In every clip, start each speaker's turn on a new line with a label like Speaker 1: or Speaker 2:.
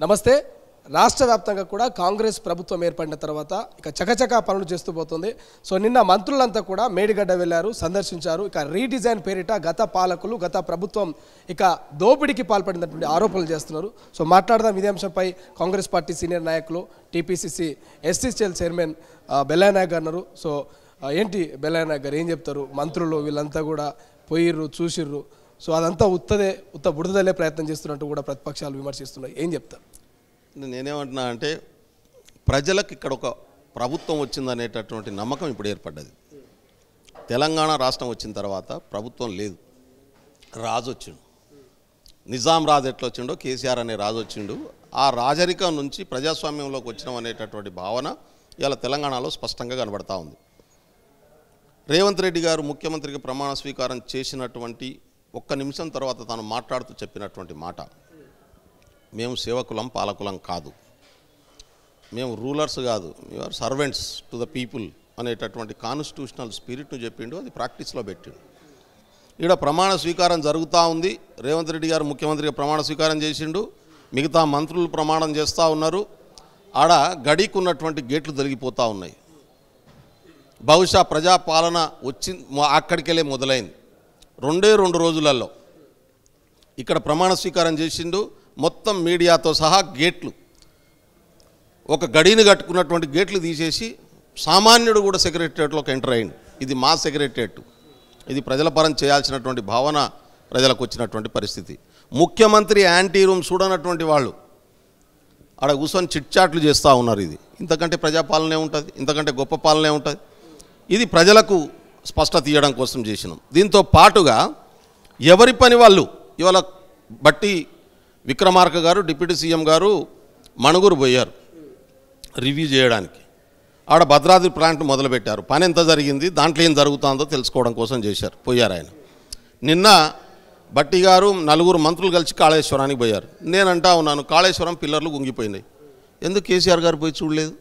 Speaker 1: నమస్తే. రాష్ట్ర వ్యాప్తంగా కూడా కాంగ్రెస్ ప్రభుత్వం ఏర్పడిన తర్వాత ఇక చకచకా పనులు చేస్తూ పోతుంది. సో నిన్న మంత్రులంతా కూడా మేడిగడ్డ వెళ్ళారు, సందర్శించారు. ఇక రీడిజైన్ పేరిట గత పాలకులు గత ప్రభుత్వం ఇక దోపిడీకి పాల్పడినటువంటి ఆరోపణలు చేస్తున్నారు. సో మాట్లాడదాం ఇదే అంశంపై. కాంగ్రెస్ పార్టీ సీనియర్ నాయకులు TPCC SCCL chairman Bellaiah Nayak గారు ఉన్నారు. సో ఏంటి బెల్లయ్య నాయక్ గారు ఏం చెప్తారు? మంత్రులు వీళ్ళంతా కూడా పోయిర్రు, చూసిర్రు, సో అదంతా ఉత్త బుడదలే ప్రయత్నం చేస్తున్నట్టు కూడా ప్రతిపక్షాలు విమర్శిస్తున్నాయి. ఏం చెప్తారు?
Speaker 2: నేనేమంటున్నా అంటే ప్రజలకు ఇక్కడ ఒక ప్రభుత్వం వచ్చిందనేటటువంటి నమ్మకం ఇప్పుడు ఏర్పడ్డది. తెలంగాణ రాష్ట్రం వచ్చిన తర్వాత ప్రభుత్వం లేదు, రాజు వచ్చిండు. నిజాం రాజు ఎట్లా వచ్చిండో కేసీఆర్ అనే రాజు వచ్చిండు. ఆ రాజరికం నుంచి ప్రజాస్వామ్యంలోకి వచ్చినాం అనేటటువంటి భావన ఇవాళ తెలంగాణలో స్పష్టంగా కనబడతా ఉంది. రేవంత్ రెడ్డి గారు ముఖ్యమంత్రికి ప్రమాణ స్వీకారం చేసినటువంటి ఒక్క నిమిషం తర్వాత తాను మాట్లాడుతూ చెప్పినటువంటి మాట, మేము సేవకులం పాలకులం కాదు, మేము రూలర్స్ కాదు, are servants to the people అనేటటువంటి కాన్స్టిట్యూషనల్ స్పిరిట్ను చెప్పిండు. అది ప్రాక్టీస్లో పెట్టిండు. ఇక్కడ ప్రమాణ స్వీకారం జరుగుతూ ఉంది. రేవంత్ రెడ్డి గారు ముఖ్యమంత్రిగా ప్రమాణ స్వీకారం చేసిండు, మిగతా మంత్రులు ప్రమాణం చేస్తూ ఉన్నారు. ఆడ గడికున్నటువంటి గేట్లు జరిగిపోతూ ఉన్నాయి. బహుశా ప్రజాపాలన అక్కడికెళ్ళే మొదలైంది. 2 రోజులలో ఇక్కడ ప్రమాణ స్వీకారం చేసిండు. మొత్తం మీడియాతో సహా గేట్లు, ఒక గడిని కట్టుకున్నటువంటి గేట్లు తీసేసి సామాన్యుడు కూడా సెక్రటరియట్లోకి ఎంటర్ అయ్యింది. ఇది మా సెక్రటరియట్, ఇది ప్రజల పరం చేయాల్సినటువంటి భావన ప్రజలకు వచ్చినటువంటి పరిస్థితి. ముఖ్యమంత్రి యాంటీ రూమ్ చూడనటువంటి వాళ్ళు ఆడ కూర్చొని చిట్చాట్లు చేస్తూ ఉన్నారు. ఇది ఇంతకంటే ప్రజాపాలనే ఉంటుంది, ఇంతకంటే గొప్ప పాలనే ఉంటుంది. ఇది ప్రజలకు స్పష్టత ఇవ్వడం కోసం చేసినాం. దీంతో పాటుగా ఎవరి పని వాళ్ళు ఇవాళ బట్టి విక్రమార్క గారు డిప్యూటీ సీఎం గారు మణుగూరు పోయారు రివ్యూ చేయడానికి. ఆడ భద్రాద్రి ప్లాంట్ మొదలుపెట్టారు. పని ఎంత జరిగింది, దాంట్లో ఏం జరుగుతుందో తెలుసుకోవడం కోసం పోయారు ఆయన. నిన్న బట్టి గారు 4 మంత్రులు కలిసి కాళేశ్వరానికి పోయారు. నేనంటా ఉన్నాను, కాళేశ్వరం పిల్లర్లు గుంగిపోయినాయి, ఎందుకు కేసీఆర్ గారు పోయి చూడలేదు?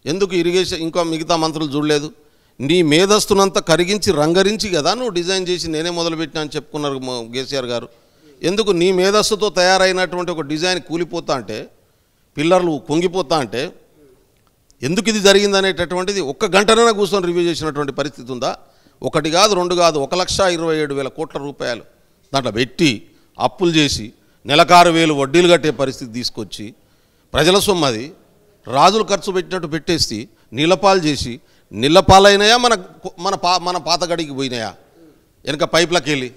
Speaker 2: ఎందుకు ఇరిగేషన్ ఇంకా మిగతా మంత్రులు చూడలేదు? నీ మేధస్తునంతా కరిగించి రంగరించి కదా నువ్వు డిజైన్ చేసి నేనే మొదలుపెట్టినా అని చెప్పుకున్నారు కేసీఆర్ గారు. ఎందుకు నీ మేధస్సుతో తయారైనటువంటి ఒక డిజైన్ కూలిపోతా అంటే, పిల్లర్లు కుంగిపోతా అంటే ఎందుకు ఇది జరిగిందనేటటువంటిది ఒక్క గంటనైనా కూర్చొని రివ్యూ చేసినటువంటి పరిస్థితి ఉందా? 1 కాదు 2 కాదు, 1,27,000 కోట్ల రూపాయలు దాంట్లో పెట్టి అప్పులు చేసి నెలకు 6,000 వడ్డీలు కట్టే పరిస్థితి తీసుకొచ్చి ప్రజల సొమ్మది రాజులు ఖర్చు పెట్టినట్టు పెట్టేసి నీళ్ళపాలు చేసి నీళ్ళపాలైనాయా మన పాత గడికి పోయినాయా వెనక పైప్లకి వెళ్ళి?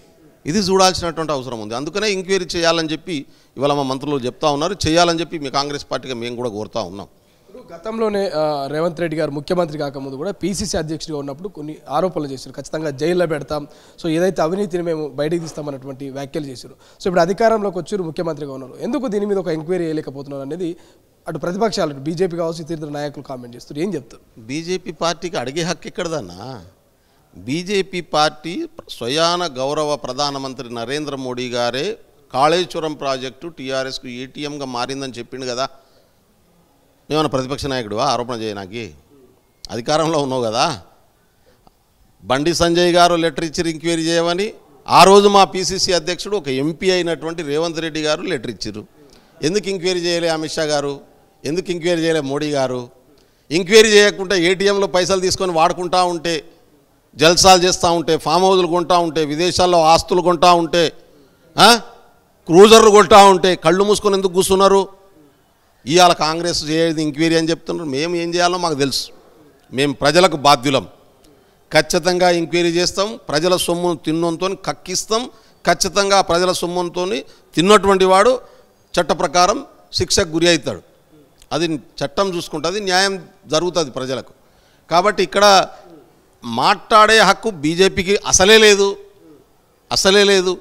Speaker 2: ఇది చూడాల్సినటువంటి అవసరం ఉంది. అందుకనే ఎంక్వైరీ చేయాలని చెప్పి ఇవాళ మా మంత్రులు చెప్తా ఉన్నారు. చేయాలని చెప్పి మీ కాంగ్రెస్ పార్టీగా మేము కూడా కోరుతా ఉన్నాం.
Speaker 1: గతంలోనే రేవంత్ రెడ్డి గారు ముఖ్యమంత్రి కాకముందు కూడా పీసీసీ అధ్యక్షుడిగా ఉన్నప్పుడు కొన్ని ఆరోపణలు చేశారు, ఖచ్చితంగా జైల్లో పెడతాం, సో ఏదైతే అవినీతిని మేము బయటికి తీస్తామన్నటువంటి వ్యాఖ్యలు చేశారు. సో ఇప్పుడు అధికారంలోకి వచ్చారు, ముఖ్యమంత్రిగా ఉన్నారు, ఎందుకు దీని మీద ఒక ఎంక్వైరీ చేయలేకపోతున్నారు అనేది అటు ప్రతిపక్షాలు బీజేపీ కావచ్చు ఇతర నాయకులు కామెంట్ చేస్తారు. ఏం చెప్తారు?
Speaker 2: బీజేపీ పార్టీకి అడిగే హక్కు ఎక్కడదన్నా? బీజేపీ పార్టీ స్వయాన గౌరవ ప్రధానమంత్రి నరేంద్ర మోడీ గారే కాళేశ్వరం ప్రాజెక్టు టీఆర్ఎస్కు ఏటీఎంగా మారిందని చెప్పిండు కదా. ఏమన్నా ప్రతిపక్ష నాయకుడువా ఆరోపణ చేయడానికి? అధికారంలో ఉన్నావు కదా. బండి సంజయ్ గారు లెటర్ ఇచ్చి ఎంక్వైరీ చేయమని ఆ రోజు మా పీసీసీ అధ్యక్షుడు ఒక ఎంపీ అయినటువంటి రేవంత్ రెడ్డి గారు లెటర్ ఇచ్చారు. ఎందుకు ఎంక్వైరీ చేయలే అమిత్ షా గారు? ఎందుకు ఎంక్వైరీ చేయలే మోడీ గారు? ఎంక్వైరీ చేయకుండా ఏటీఎంలో పైసలు తీసుకొని వాడుకుంటూ ఉంటే, జల్సాలు చేస్తూ ఉంటే, ఫామ్ హౌజులు కొంటూ ఉంటే, విదేశాల్లో ఆస్తులు కొంటూ ఉంటే, క్రూజర్లు కొంటూ ఉంటే కళ్ళు మూసుకొని ఎందుకు కూర్చున్నారు? ఇవాళ కాంగ్రెస్ చేయదు ఎంక్వైరీ అని చెప్తున్నారు. మేము ఏం చేయాలో మాకు తెలుసు. మేము ప్రజలకు బాధ్యులం. ఖచ్చితంగా ఎంక్వైరీ చేస్తాం. ప్రజల సొమ్మును తిన్నంతో కక్కిస్తాం. ఖచ్చితంగా ప్రజల సొమ్ముతో తిన్నటువంటి వాడు చట్ట ప్రకారం శిక్షకు గురి అవుతాడు. అది చట్టం చూసుకుంటుంది, న్యాయం జరుగుతుంది ప్రజలకు. కాబట్టి ఇక్కడ మాట్లాడే హక్కు బీజేపీకి అసలే లేదు.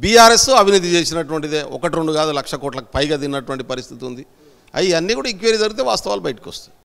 Speaker 2: బీఆర్ఎస్ అవినీతి చేసినటువంటిదే, 1-2 కాదు 1,00,000 కోట్లకు పైగా తిన్నటువంటి పరిస్థితి ఉంది. అవి అన్నీ కూడా ఎంక్వైరీ జరిగితే వాస్తవాలు బయటకు వస్తాయి.